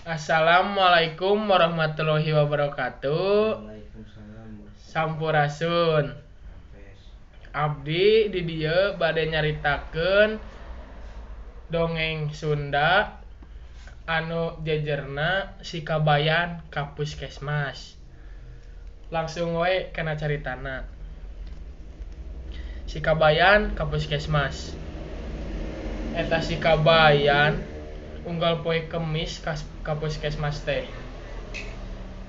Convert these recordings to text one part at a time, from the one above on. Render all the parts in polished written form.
Assalamualaikum warahmatullahi wabarakatuh. Waalaikumsalam Sampurasun. Hampes. Abdi di dieu bade nyaritakeun dongeng Sunda anu jejerna si Kabayan ka Puskesmas. Langsung we kana caritana. Si Kabayan ka Puskesmas. Eta si Kabayan unggal poe Kemis ka Puskesmas teh.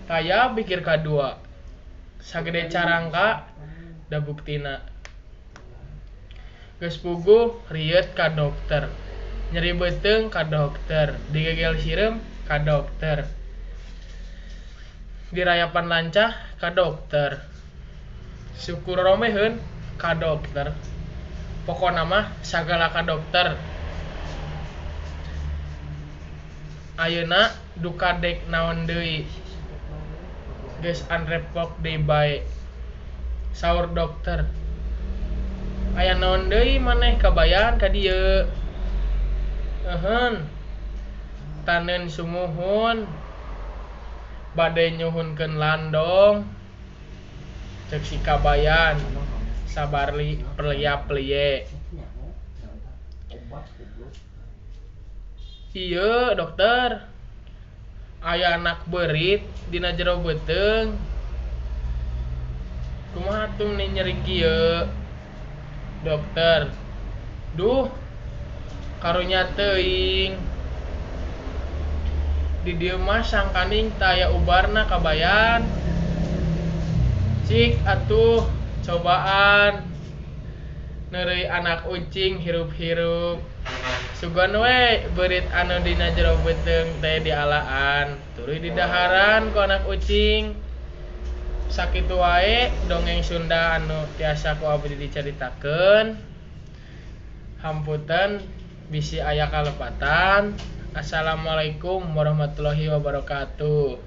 Taya pikir kadua. Sagede carangka da buktina. Geus puguh rieut ka dokter. Nyeri beuteung ka dokter, digegel sireum ka dokter. Dirayapan lancah ka dokter. Syukur romeheun ka dokter. Pokona mah sagala ka dokter. Ayeuna duka dek naon deui. Geus anrepok deui bae. Saur dokter. Aya naon deui maneh Kabayan ka dieu? Euheun. Taneun sumuhun. Bade nyuhunkeun landong. Ceuk si Kabayan. Sabarli perliap-liye. Ieu dokter, aya anak beurit dina jero beuteung. Kumaha atuh nih nyeri kieu? Dokter, duh, karunya teuing. Di dieu mah sangkaning teu aya ubarna Kabayan. Cik atuh cobaan neureuy anak ucing hirup-hirup. Sugan we beurit anu dina jero beuteung teh dialaan, tuluy didaharan ku anak ucing. Sakitu wae dongeng Sunda anu tiasa ku abdi dicaritakeun. Hamputeun bisi aya kalepatan. Assalamualaikum warahmatullahi wabarakatuh.